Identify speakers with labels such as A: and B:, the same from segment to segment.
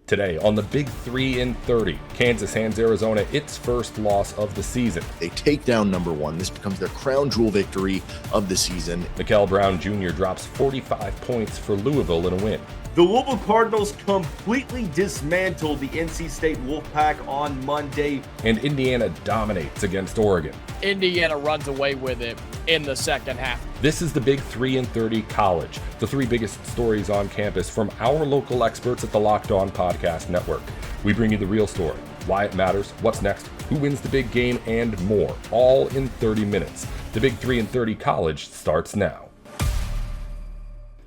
A: Today on the Big 3 in 30, Kansas hands Arizona its first loss of the season.
B: They take down number one. This becomes their crown jewel victory of the season.
A: Mikael Brown Jr. drops 45 points for Louisville in a win.
C: The Louisville Cardinals completely dismantled the NC State Wolfpack on Monday.
A: And Indiana dominates against Oregon.
D: Indiana runs away with it in the second half.
A: This is the Big 3 in 30 College, the three biggest stories on campus from our local experts at the Locked On Podcast Network. We bring you the real story, why it matters, what's next, who wins the big game, and more, all in 30 minutes. The Big 3 in 30 College starts now.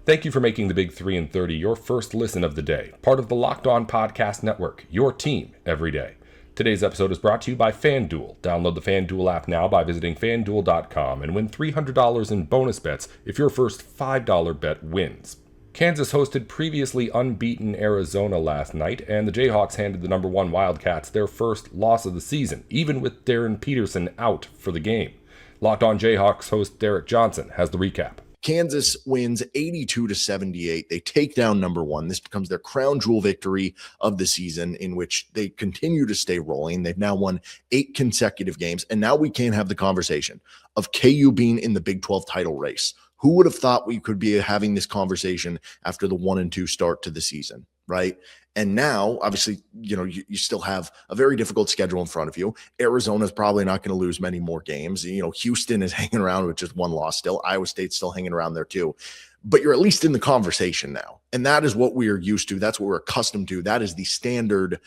A: Thank you for making the Big 3 in 30 your first listen of the day, part of the Locked On Podcast Network, your team every day. Today's episode is brought to you by FanDuel. Download the FanDuel app now by visiting FanDuel.com and win $300 in bonus bets if your first $5 bet wins. Kansas hosted previously unbeaten Arizona last night, and the Jayhawks handed the number one Wildcats their first loss of the season, even with Darren Peterson out for the game. Locked On Jayhawks host Derek Johnson has the recap.
B: Kansas wins 82-78. They take down number one. This becomes their crown jewel victory of the season, in which they continue to stay rolling. They've now won 8 consecutive games, and now we can have the conversation of KU being in the Big 12 title race. Who would have thought we could be having this conversation after the 1-2 start to the season, right? And now, obviously, you still have a very difficult schedule in front of you. Arizona's probably not going to lose many more games. Houston is hanging around with just one loss still. Iowa State's still hanging around there too. But you're at least in the conversation now. And that is what we are used to. That's what we're accustomed to. That is the standard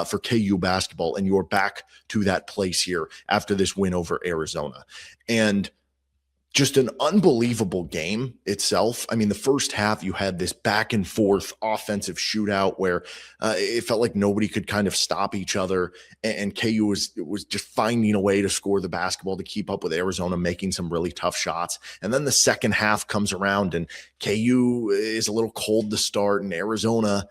B: for KU basketball. And you're back to that place here after this win over Arizona. And just an unbelievable game itself. I mean, the first half, you had this back and forth offensive shootout where it felt like nobody could kind of stop each other. And KU was just finding a way to score the basketball to keep up with Arizona, making some really tough shots. And then the second half comes around and KU is a little cold to start, and Arizona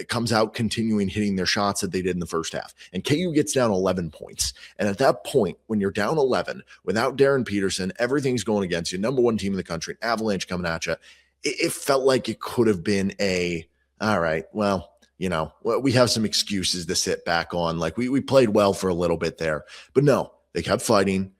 B: comes out continuing hitting their shots that they did in the first half. And KU gets down 11 points. And at that point, when you're down 11, without Darren Peterson, everything's going against you, number one team in the country, an avalanche coming at you, it felt like it could have been all right, well, we have some excuses to sit back on. Like we played well for a little bit there. But no, they kept fighting,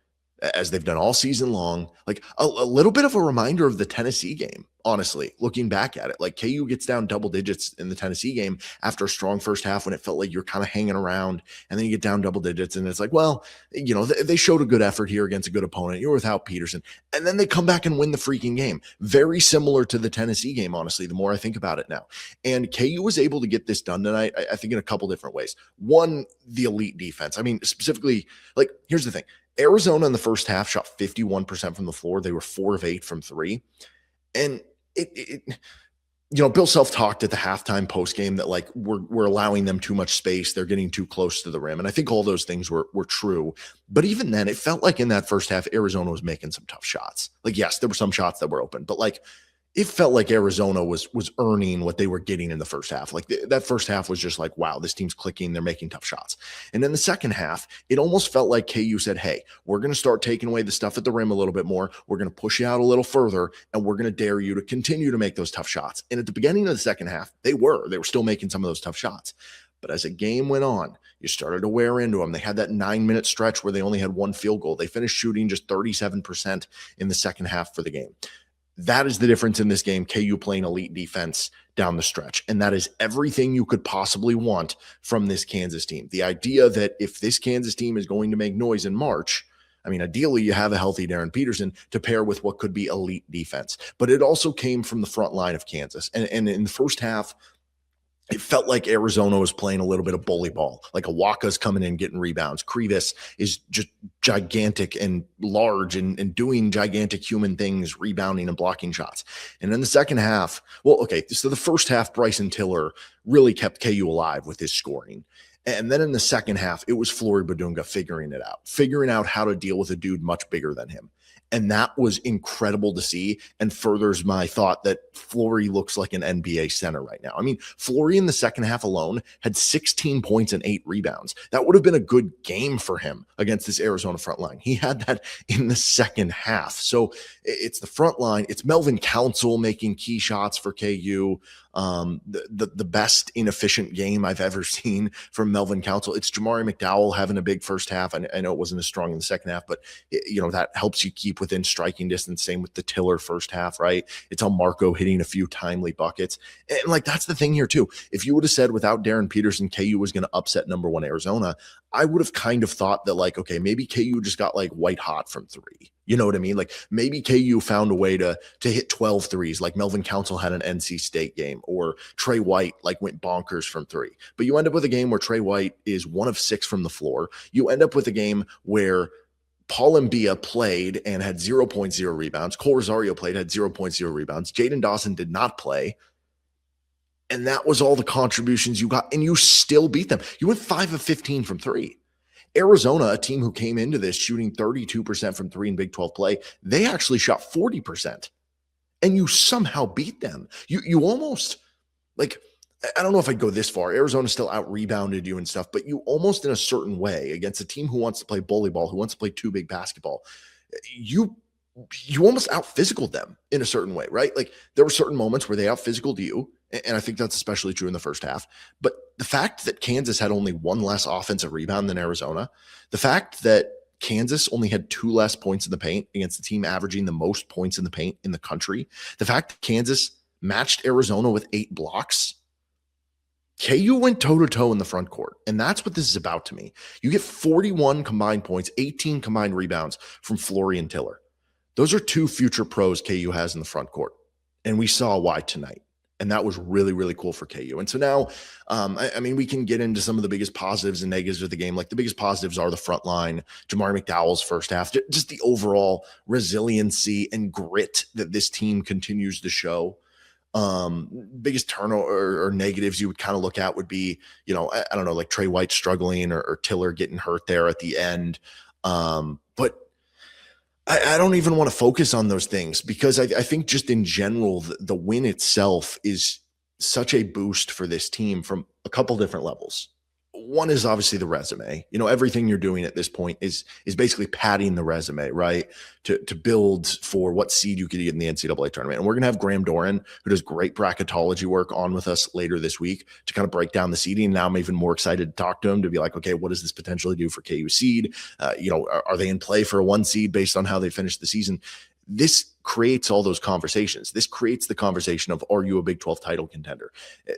B: as they've done all season long. Like a little bit of a reminder of the Tennessee game, honestly, looking back at it. Like KU gets down double digits in the Tennessee game after a strong first half when it felt like you're kind of hanging around, and then you get down double digits and it's like, well, they showed a good effort here against a good opponent. You're without Peterson. And then they come back and win the freaking game. Very similar to the Tennessee game, honestly, the more I think about it now. And KU was able to get this done tonight, I think, in a couple different ways. One, the elite defense. I mean, specifically, like, here's the thing. Arizona in the first half shot 51% from the floor. They were 4 of 8 from 3. And Bill Self talked at the halftime post game that like we're allowing them too much space. They're getting too close to the rim. And I think all those things were true. But even then, it felt like in that first half, Arizona was making some tough shots. Like, yes, there were some shots that were open, but like it felt like Arizona was earning what they were getting in the first half. Like that first half was just like, wow, this team's clicking. They're making tough shots. And then the second half, it almost felt like KU said, hey, we're going to start taking away the stuff at the rim a little bit more. We're going to push you out a little further, and we're going to dare you to continue to make those tough shots. And at the beginning of the second half, they were still making some of those tough shots. But as the game went on, you started to wear into them. They had that 9-minute stretch where they only had one field goal. They finished shooting just 37% in the second half for the game. That is the difference in this game. KU playing elite defense down the stretch. And that is everything you could possibly want from this Kansas team. The idea that if this Kansas team is going to make noise in March, I mean, ideally you have a healthy Darren Peterson to pair with what could be elite defense. But it also came from the front line of Kansas. And in the first half, it felt like Arizona was playing a little bit of bully ball. Like Awaka's coming in, getting rebounds. Krivas is just gigantic and large and doing gigantic human things, rebounding and blocking shots. And in the second half, so the first half, Bryson Tiller really kept KU alive with his scoring. And then in the second half, it was Flory Badunga figuring out how to deal with a dude much bigger than him. And that was incredible to see, and furthers my thought that Flory looks like an NBA center right now. I mean, Flory in the second half alone had 16 points and 8 rebounds. That would have been a good game for him against this Arizona front line. He had that in the second half. So it's the front line. It's Melvin Council making key shots for KU. the best inefficient game I've ever seen from Melvin Council. It's Jamari McDowell having a big first half. I know it wasn't as strong in the second half, but that helps you keep within striking distance. Same with the Tiller first half, right? It's on Marco hitting a few timely buckets. And like, that's the thing here too. If you would have said without Darren Peterson, KU was going to upset number one Arizona, I would have kind of thought that, like, okay, maybe KU just got like white hot from three. You know what I mean? Like, maybe KU found a way to hit 12 threes, like Melvin Council had an NC State game, or Trey White like went bonkers from three. But you end up with a game where Trey White is 1 of 6 from the floor. You end up with a game where Paul Mbia played and had 0.0 rebounds. Cole Rosario played, had 0.0 rebounds. Jaden Dawson did not play. And that was all the contributions you got, and you still beat them. You went 5 of 15 from three. Arizona, a team who came into this shooting 32% from three in Big 12 play, they actually shot 40%. And you somehow beat them. You almost, like, I don't know if I'd go this far. Arizona still out-rebounded you and stuff, but you almost, in a certain way, against a team who wants to play bully ball, who wants to play two-big basketball, you almost out-physicaled them in a certain way, right? Like, there were certain moments where they out-physicaled you, and I think that's especially true in the first half. But the fact that Kansas had only 1 less offensive rebound than Arizona, the fact that Kansas only had 2 less points in the paint against the team averaging the most points in the paint in the country, the fact that Kansas matched Arizona with 8 blocks, KU went toe-to-toe in the front court, and that's what this is about to me. You get 41 combined points, 18 combined rebounds from Flory and Tiller. Those are 2 future pros KU has in the front court, and we saw why tonight. And that was really, really cool for KU. And so now, I mean, we can get into some of the biggest positives and negatives of the game. Like, the biggest positives are the front line, Jamari McDowell's first half, just the overall resiliency and grit that this team continues to show. Biggest turnover or negatives you would kind of look at would be, I don't know, like Trey White struggling or Tiller getting hurt there at the end. But I don't even want to focus on those things, because I think just in general, the win itself is such a boost for this team from a couple different levels. One is obviously the resume. Everything you're doing at this point is basically padding the resume, right? To build for what seed you could get in the NCAA tournament. And we're going to have Graham Doran, who does great bracketology work, on with us later this week to kind of break down the seeding. Now I'm even more excited to talk to him, to be like, okay, what does this potentially do for KU seed? Are they in play for a 1 seed based on how they finished the season? This creates all those conversations. This creates the conversation of, are you a Big 12 title contender?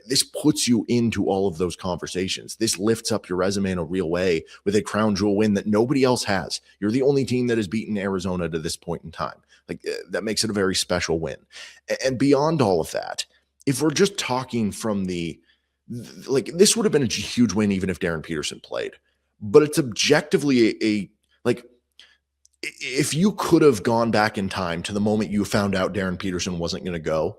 B: This puts you into all of those conversations. This lifts up your resume in a real way with a crown jewel win that nobody else has. You're the only team that has beaten Arizona to this point in time. Like, that makes it a very special win. And beyond all of that, if we're just talking from this would have been a huge win even if Darren Peterson played. But it's objectively if you could have gone back in time to the moment you found out Darren Peterson wasn't going to go,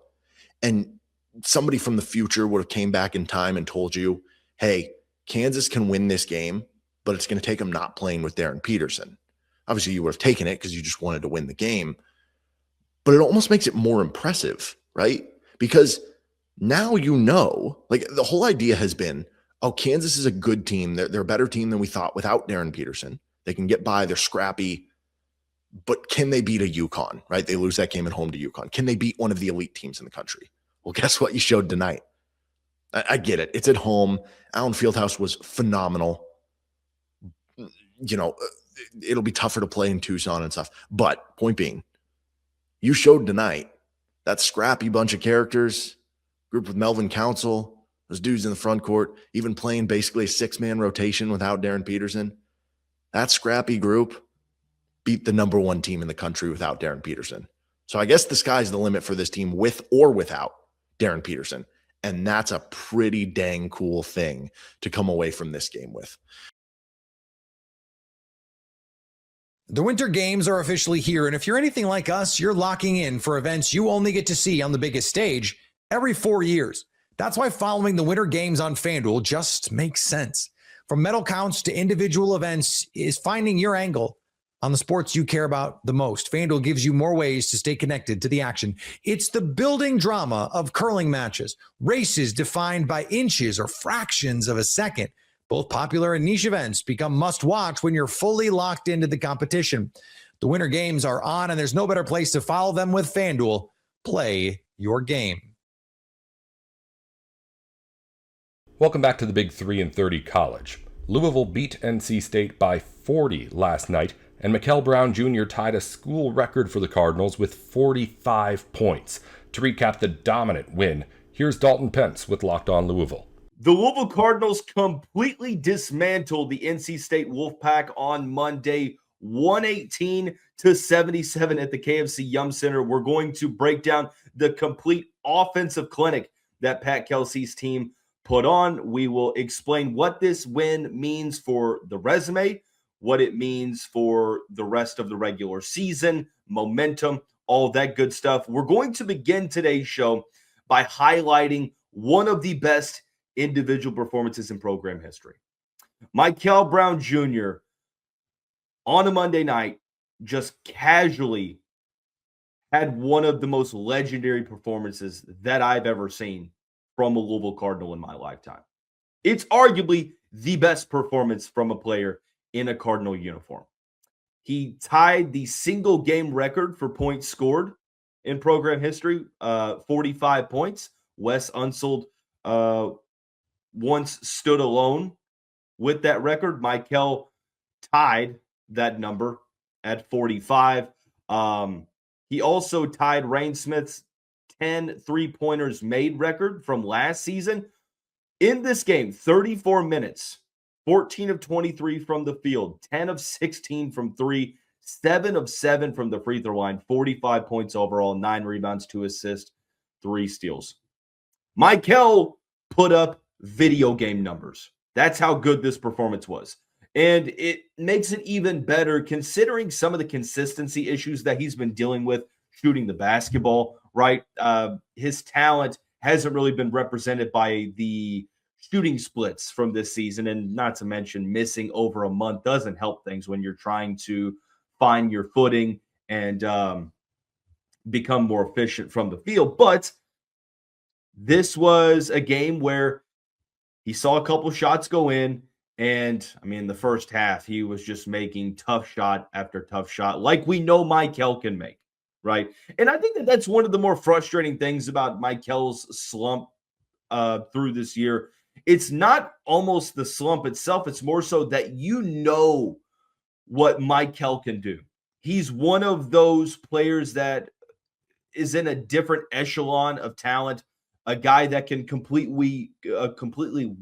B: and somebody from the future would have came back in time and told you, hey, Kansas can win this game, but it's going to take them not playing with Darren Peterson. Obviously, you would have taken it because you just wanted to win the game, but it almost makes it more impressive, right? Because now like, the whole idea has been, oh, Kansas is a good team. They're a better team than we thought without Darren Peterson. They can get by. They're scrappy. But can they beat a UConn, right? They lose that game at home to UConn. Can they beat one of the elite teams in the country? Well, guess what you showed tonight? I get it. It's at home. Allen Fieldhouse was phenomenal. It'll be tougher to play in Tucson and stuff. But point being, you showed tonight that scrappy bunch of characters, group with Melvin Council, those dudes in the front court, even playing basically a 6-man rotation without Darren Peterson. That scrappy group beat the number 1 team in the country without Darren Peterson. So I guess the sky's the limit for this team with or without Darren Peterson. And that's a pretty dang cool thing to come away from this game with.
E: The Winter Games are officially here, and if you're anything like us, you're locking in for events you only get to see on the biggest stage every 4 years. That's why following the Winter Games on FanDuel just makes sense. From medal counts to individual events is finding your angle on the sports you care about the most. FanDuel gives you more ways to stay connected to the action. It's the building drama of curling matches, races defined by inches or fractions of a second. Both popular and niche events become must-watch when you're fully locked into the competition. The Winter Games are on, and there's no better place to follow them with FanDuel. Play your game.
A: Welcome back to the Big 3 and 30 College. Louisville beat NC State by 40 last night, and Mikel Brown Jr. tied a school record for the Cardinals with 45 points. To recap the dominant win, here's Dalton Pence with Locked On Louisville.
C: The Louisville Cardinals completely dismantled the NC State Wolfpack on Monday, 118-77 at the KFC Yum Center. We're going to break down the complete offensive clinic that Pat Kelsey's team put on. We will explain what this win means for the resume, what it means for the rest of the regular season, momentum, all that good stuff. We're going to begin today's show by highlighting one of the best individual performances in program history. Mikel Brown Jr. on a Monday night just casually had one of the most legendary performances that I've ever seen from a Louisville Cardinal in my lifetime. It's arguably the best performance from a player in a Cardinal uniform. He tied the single game record for points scored in program history, 45 points. Wes Unseld once stood alone with that record. Mikel tied that number at 45. He also tied Rain Smith's 10 three-pointers made record from last season. In this game, 34 minutes, 14 of 23 from the field, 10 of 16 from three, 7 of 7 from the free throw line, 45 points overall, 9 rebounds, 2 assists, 3 steals. Mikel put up video game numbers. That's how good this performance was. And it makes it even better considering some of the consistency issues that he's been dealing with shooting the basketball, right? His talent hasn't really been represented by the shooting splits from this season. And not to mention missing over a month doesn't help things when you're trying to find your footing and become more efficient from the field. But this was a game where he saw a couple shots go in. And, I mean, the first half, he was just making tough shot after tough shot, like we know Mikel can make, right? And I think that that's one of the more frustrating things about Mikel's slump through this year. It's not almost the slump itself. It's more so that you know what Mikel can do. He's one of those players that is in a different echelon of talent, a guy that can completely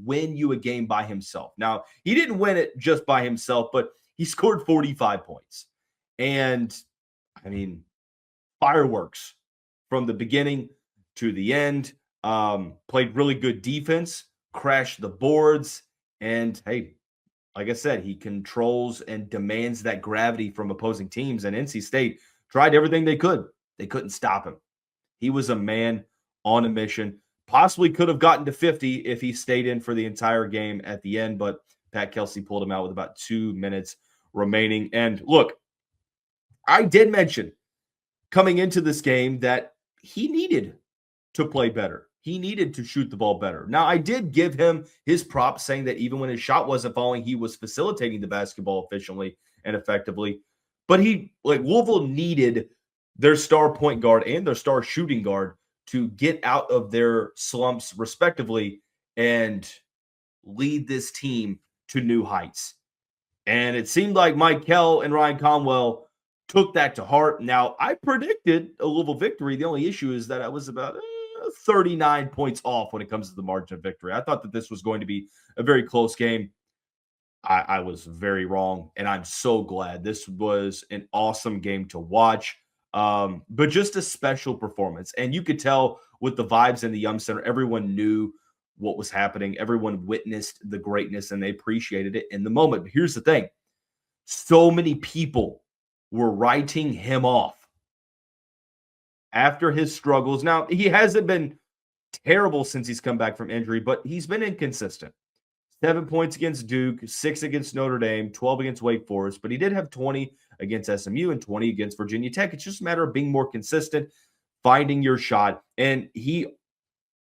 C: win you a game by himself. Now, he didn't win it just by himself, but he scored 45 points. And, I mean, fireworks from the beginning to the end. Played really good defense, crashed the boards, and, hey, like I said, he controls and demands that gravity from opposing teams. And NC State tried everything they could. They couldn't stop him. He was a man on a mission. Possibly could have gotten to 50 if he stayed in for the entire game at the end, but Pat Kelsey pulled him out with about 2 minutes remaining. And look, I did mention coming into this game that he needed to play better. He needed to shoot the ball better. Now, I did give him his props, saying that even when his shot wasn't falling, he was facilitating the basketball efficiently and effectively. But Louisville needed their star point guard and their star shooting guard to get out of their slumps respectively and lead this team to new heights. And it seemed like Mikel and Ryan Conwell took that to heart. Now, I predicted a Louisville victory. The only issue is that I was about 39 points off when it comes to the margin of victory. I thought that this was going to be a very close game. I was very wrong, and I'm so glad. This was an awesome game to watch. But just a special performance. And you could tell with the vibes in the Yum Center, everyone knew what was happening. Everyone witnessed the greatness and they appreciated it in the moment. But here's the thing. So many people were writing him off after his struggles. Now, he hasn't been terrible since he's come back from injury, but he's been inconsistent. 7 points against Duke, 6 against Notre Dame, 12 against Wake Forest, but he did have 20 against SMU and 20 against Virginia Tech. It's just a matter of being more consistent, finding your shot, and he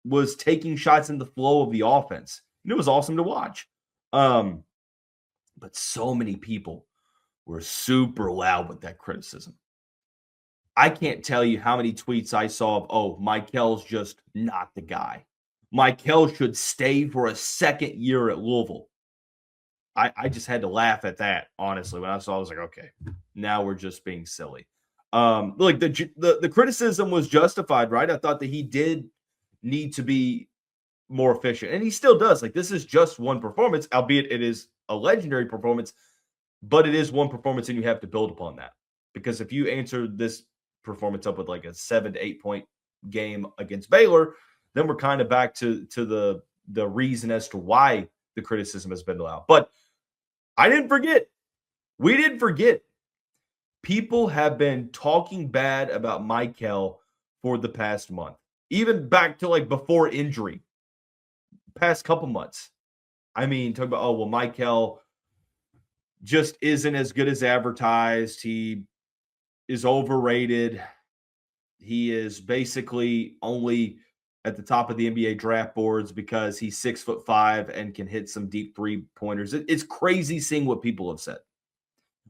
C: was taking shots in the flow of the offense, and it was awesome to watch. But so many people were super loud with that criticism. I can't tell you how many tweets I saw of, Mikel's just not the guy. Michael should stay for a second year at Louisville. I just had to laugh at that, honestly. When I saw it, I was like, okay, now we're just being silly. Like the criticism was justified, right? I thought that he did need to be more efficient, and he still does. Like, this is just one performance, albeit it is a legendary performance, but it is one performance, and you have to build upon that. Because if you answer this performance up with like a 7 to 8 point game against Baylor, then we're kind of back to the reason as to why the criticism has been allowed. But I didn't forget. We didn't forget. People have been talking bad about Michael for the past month, even back to like before injury, past couple months. I mean, talk about, oh, well, Michael just isn't as good as advertised. He is overrated. He is basically only at the top of the NBA draft boards because he's 6'5" and can hit some deep 3-pointers. It's crazy seeing what people have said.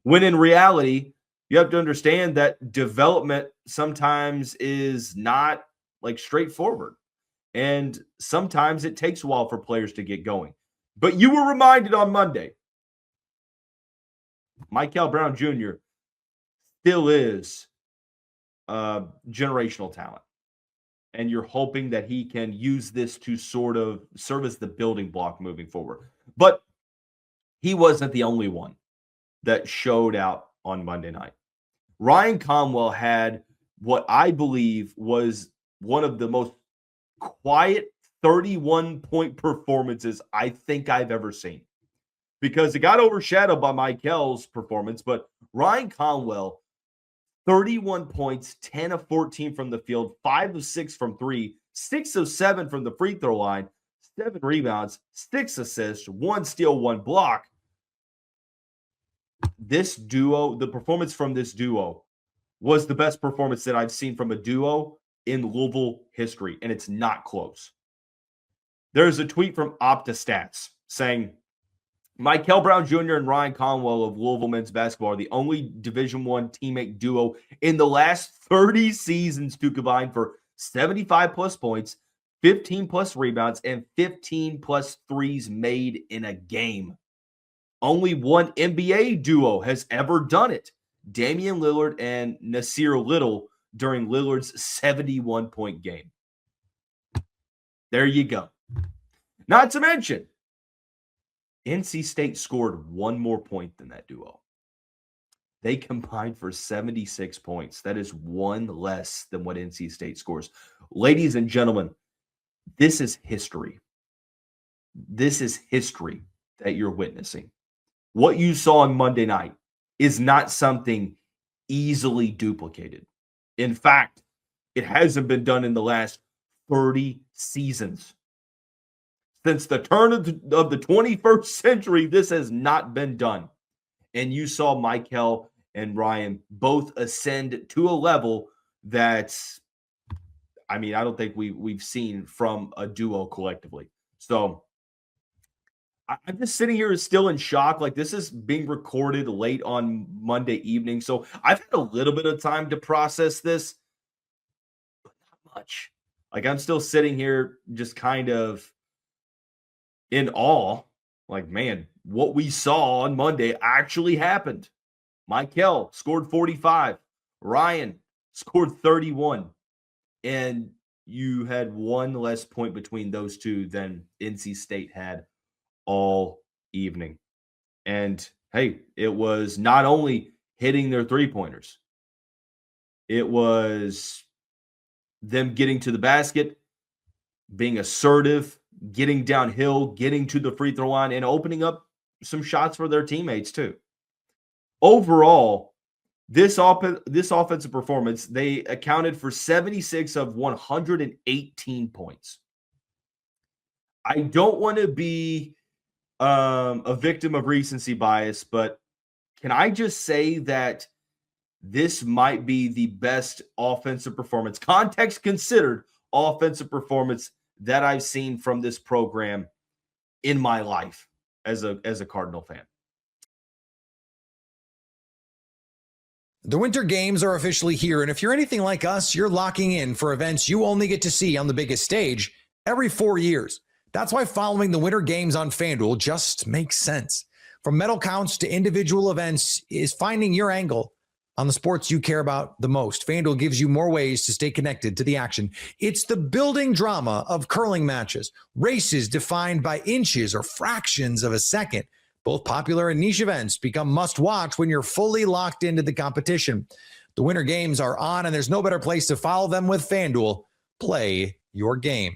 C: When in reality, you have to understand that development sometimes is not like straightforward. And sometimes it takes a while for players to get going. But you were reminded on Monday, Michael Brown Jr. still is generational talent. And you're hoping that he can use this to sort of serve as the building block moving forward. But he wasn't the only one that showed out on Monday night. Ryan Conwell had what I believe was one of the most quiet 31-point performances I think I've ever seen. Because it got overshadowed by Michael's performance, but Ryan Conwell, 31 points, 10 of 14 from the field, 5 of 6 from 3, 6 of 7 from the free throw line, 7 rebounds, 6 assists, 1 steal, 1 block. This duo, the performance from this duo was the best performance that I've seen from a duo in Louisville history, and it's not close. There's a tweet from OptaStats saying, Michael Brown Jr. and Ryan Conwell of Louisville men's basketball are the only Division I teammate duo in the last 30 seasons to combine for 75-plus points, 15-plus rebounds, and 15-plus threes made in a game. Only one NBA duo has ever done it, Damian Lillard and Nasir Little during Lillard's 71-point game. There you go. Not to mention, NC State scored 1 more point than that duo. They combined for 76 points. That is 1 less than what NC State scores. Ladies and gentlemen, this is history. This is history that you're witnessing. What you saw on Monday night is not something easily duplicated. In fact, it hasn't been done in the last 30 seasons. Since the turn of the 21st century, this has not been done. And you saw Michael and Ryan both ascend to a level that's, I mean, I don't think we've seen from a duo collectively. So I'm just sitting here still in shock. Like, this is being recorded late on Monday evening. So I've had a little bit of time to process this, but not much. Like, I'm still sitting here just kind of in awe. Like, man, what we saw on Monday actually happened. Michael scored 45. Ryan scored 31. And you had 1 less point between those two than NC State had all evening. And hey, it was not only hitting their 3-pointers, it was them getting to the basket, being assertive, getting downhill, getting to the free throw line, and opening up some shots for their teammates too. Overall, this offensive performance, they accounted for 76 of 118 points. I don't want to be a victim of recency bias, but can I just say that this might be the best offensive performance, context considered, offensive performance that I've seen from this program in my life as a Cardinal fan.
E: The Winter Games are officially here, and if you're anything like us, you're locking in for events you only get to see on the biggest stage every 4 years. That's why following the Winter Games on FanDuel just makes sense. From medal counts to individual events is finding your angle on the sports you care about the most. FanDuel gives you more ways to stay connected to the action. It's the building drama of curling matches, races defined by inches or fractions of a second. Both popular and niche events become must-watch when you're fully locked into the competition. The Winter Games are on, and there's no better place to follow them with FanDuel. Play your game.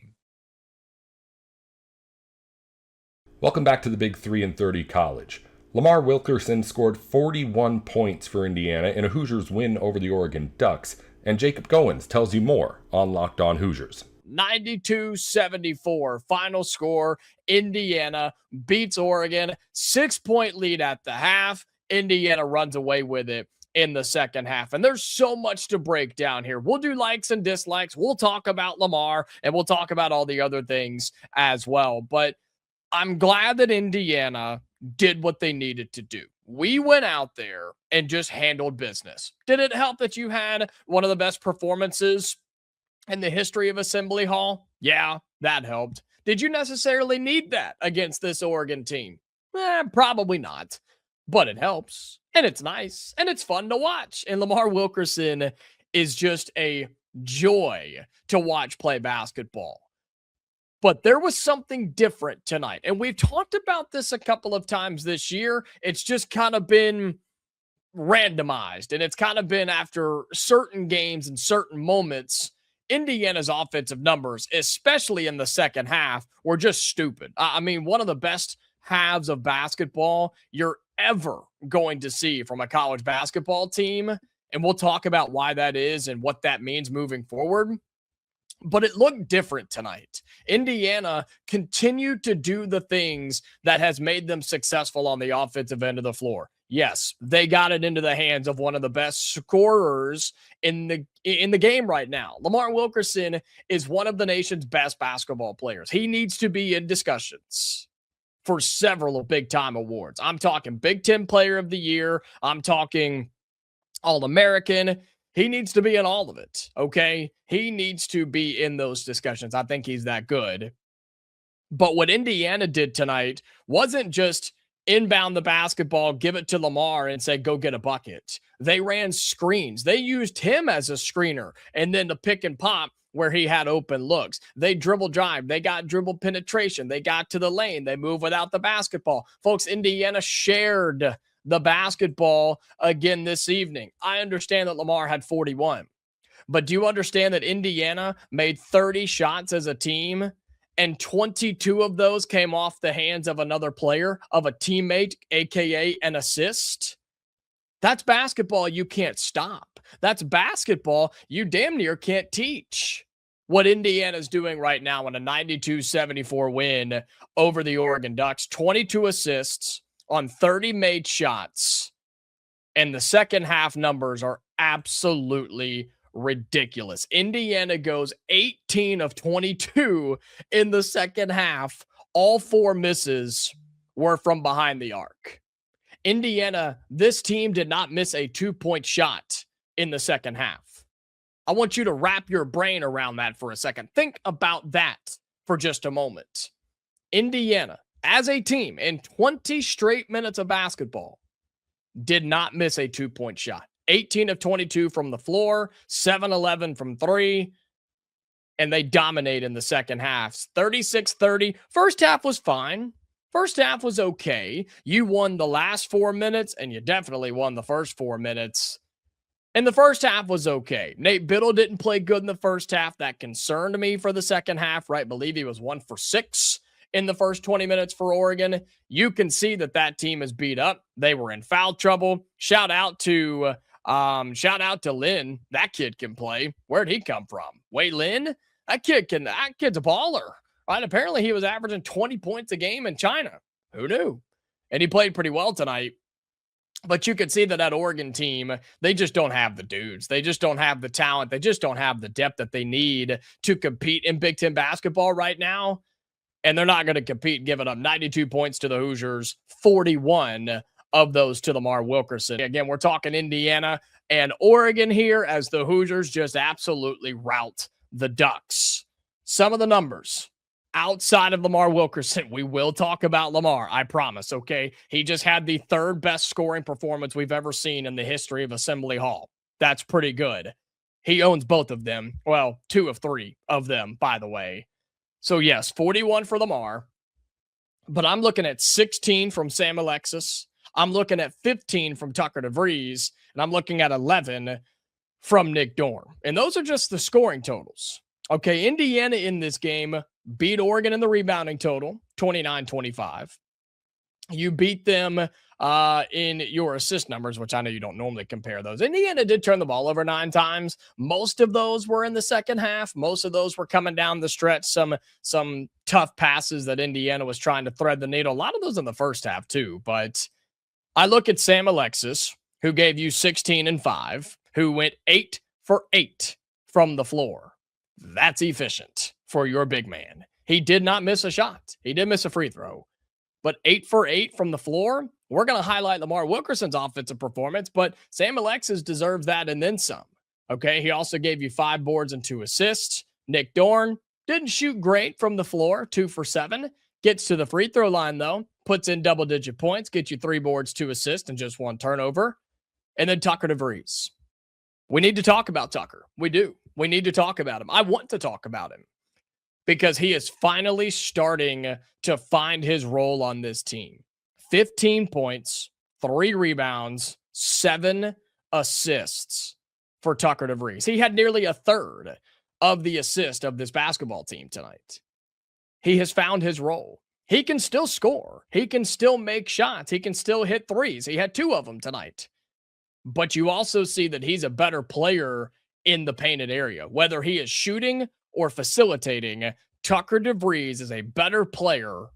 A: Welcome back to the Big 3 and 30 College. Lamar Wilkerson scored 41 points for Indiana in a Hoosiers win over the Oregon Ducks, and Jacob Goins tells you more on Locked On Hoosiers.
D: 92-74 final score. Indiana beats Oregon. 6-point lead at the half. Indiana runs away with it in the second half. And there's so much to break down here. We'll do likes and dislikes. We'll talk about Lamar, and we'll talk about all the other things as well. But I'm glad that Indiana did what they needed to do. We went out there and just handled business. Did it help that you had one of the best performances in the history of Assembly Hall? Yeah, that helped. Did you necessarily need that against this Oregon team? Probably not, but it helps, and it's nice, and it's fun to watch. And Lamar Wilkerson is just a joy to watch play basketball. But there was something different tonight. And we've talked about this a couple of times this year. It's just kind of been randomized. And it's kind of been after certain games and certain moments. Indiana's offensive numbers, especially in the second half, were just stupid. I mean, one of the best halves of basketball you're ever going to see from a college basketball team. And we'll talk about why that is and what that means moving forward. But it looked different tonight. Indiana continued to do the things that has made them successful on the offensive end of the floor. Yes, they got it into the hands of one of the best scorers in the game right now. Lamar Wilkerson is one of the nation's best basketball players. He needs to be in discussions for several big-time awards. I'm talking Big Ten Player of the Year. I'm talking All-American. He needs to be in all of it, okay? He needs to be in those discussions. I think he's that good. But what Indiana did tonight wasn't just inbound the basketball, give it to Lamar, and say, go get a bucket. They ran screens. They used him as a screener, and then the pick and pop where he had open looks. They dribble drive. They got dribble penetration. They got to the lane. They move without the basketball. Folks, Indiana shared the basketball again this evening. I understand that Lamar had 41, but do you understand that Indiana made 30 shots as a team and 22 of those came off the hands of another player, of a teammate, aka an assist? That's basketball you can't stop. That's basketball you damn near can't teach. What Indiana's doing right now in a 92-74 win over the Oregon Ducks, 22 assists on 30 made shots, and the second half numbers are absolutely ridiculous. Indiana goes 18 of 22 in the second half. All 4 misses were from behind the arc. Indiana, this team did not miss a 2-point shot in the second half. I want you to wrap your brain around that for a second. Think about that for just a moment. Indiana, as a team, in 20 straight minutes of basketball, did not miss a 2-point shot. 18 of 22 from the floor, 7-11 from 3, and they dominate in the second half. 36-30. First half was fine. First half was okay. You won the last 4 minutes, and you definitely won the first 4 minutes. And the first half was okay. Nate Biddle didn't play good in the first half. That concerned me for the second half, right? I believe he was 1 for 6 in the first 20 minutes for Oregon. You can see that team is beat up. They were in foul trouble. Shout out to Lynn. That kid can play. Where'd he come from? Wei Lin? That kid's a baller. Right? Apparently he was averaging 20 points a game in China. Who knew? And he played pretty well tonight. But you could see that Oregon team, they just don't have the dudes. They just don't have the talent. They just don't have the depth that they need to compete in Big Ten basketball right now. And they're not going to compete giving up 92 points to the Hoosiers, 41 of those to Lamar Wilkerson. Again, we're talking Indiana and Oregon here as the Hoosiers just absolutely rout the Ducks. Some of the numbers outside of Lamar Wilkerson, we will talk about Lamar, I promise, okay? He just had the third best scoring performance we've ever seen in the history of Assembly Hall. That's pretty good. He owns both of them. Well, 2 of 3 of them, by the way. So yes, 41 for Lamar. But I'm looking at 16 from Sam Alexis. I'm looking at 15 from Tucker DeVries. And I'm looking at 11 from Nick Dorn. And those are just the scoring totals. Okay, Indiana in this game beat Oregon in the rebounding total, 29-25. You beat them in your assist numbers, which I know you don't normally compare those. Indiana did turn the ball over 9 times. Most of those were in the second half. Most of those were coming down the stretch. Some tough passes that Indiana was trying to thread the needle. A lot of those in the first half too. But I look at Sam Alexis, who gave you 16 and 5, who went 8 for 8 from the floor. That's efficient for your big man. He did not miss a shot. He did miss a free throw. But 8 for 8 from the floor, we're going to highlight Lamar Wilkerson's offensive performance, but Sam Alexis deserves that and then some. Okay, he also gave you 5 boards and 2 assists. Nick Dorn didn't shoot great from the floor, 2 for 7. Gets to the free throw line, though, puts in double-digit points, gets you 3 boards, 2 assists, and just 1 turnover. And then Tucker DeVries. We need to talk about Tucker. We do. We need to talk about him. I want to talk about him because he is finally starting to find his role on this team. 15 points, 3 rebounds, 7 assists for Tucker DeVries. He had nearly a third of the assist of this basketball team tonight. He has found his role. He can still score. He can still make shots. He can still hit threes. He had 2 of them tonight. But you also see that he's a better player in the painted area. Whether he is shooting or facilitating, Tucker DeVries is a better player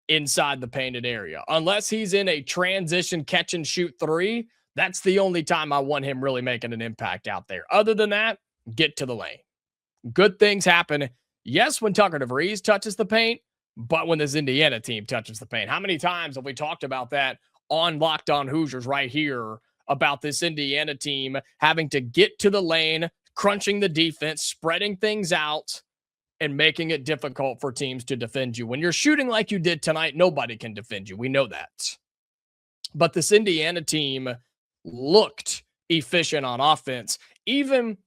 D: inside the painted area. Unless he's in a transition catch and shoot 3, that's the only time I want him really making an impact out there. Other than that, get to the lane. Good things happen. Yes, when Tucker DeVries touches the paint, but when this Indiana team touches the paint. How many times have we talked about that on Locked On Hoosiers right here about this Indiana team having to get to the lane, crunching the defense, spreading things out, and making it difficult for teams to defend you. When you're shooting like you did tonight, nobody can defend you. We know that. But this Indiana team looked efficient on offense. Even,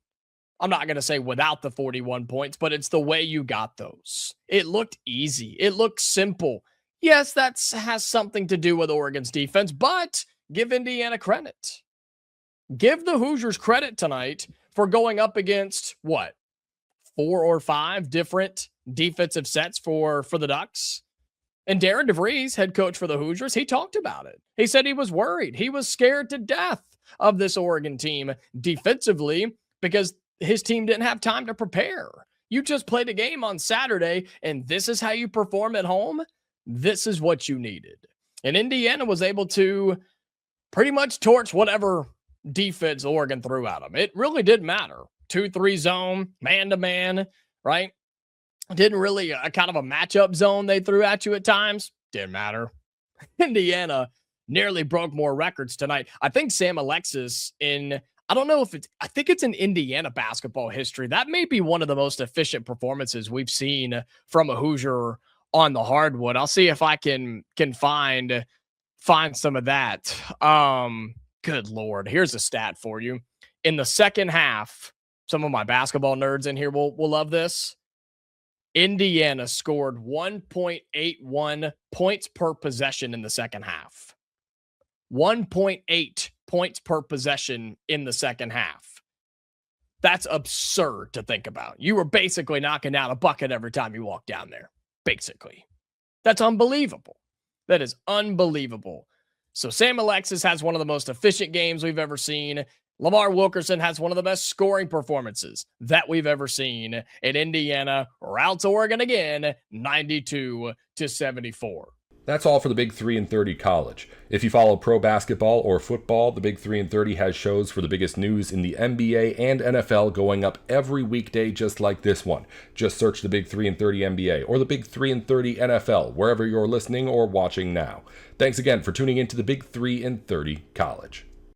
D: I'm not going to say without the 41 points, but it's the way you got those. It looked easy. It looked simple. Yes, that has something to do with Oregon's defense, but give Indiana credit. Give the Hoosiers credit tonight for going up against, 4 or 5 different defensive sets for the Ducks. And Darren DeVries, head coach for the Hoosiers, he talked about it. He said he was worried. He was scared to death of this Oregon team defensively because his team didn't have time to prepare. You just played a game on Saturday, and this is how you perform at home? This is what you needed. And Indiana was able to pretty much torch whatever defense Oregon threw at them. It really didn't matter. 2-3 zone, man-to-man, right? Didn't really a kind of a matchup zone they threw at you at times. Didn't matter. Indiana nearly broke more records tonight. I think Sam Alexis I think it's in Indiana basketball history. That may be one of the most efficient performances we've seen from a Hoosier on the hardwood. I'll see if I can find some of that. Good Lord. Here's a stat for you. In the second half, some of my basketball nerds in here will love this. Indiana scored 1.81 points per possession in the second half. 1.8 points per possession in the second half. That's absurd to think about. You were basically knocking down a bucket every time you walked down there. Basically. That's unbelievable. That is unbelievable. So Sam Alexis has one of the most efficient games we've ever seen. Lamar Wilkerson has one of the best scoring performances that we've ever seen. And Indiana routs Oregon again, 92-74.
A: That's all for the Big 3 and 30 college. If you follow pro basketball or football, the Big 3 and 30 has shows for the biggest news in the NBA and NFL going up every weekday just like this one. Just search the Big 3 and 30 NBA or the Big 3 and 30 NFL wherever you're listening or watching now. Thanks again for tuning in to the Big 3 and 30 college.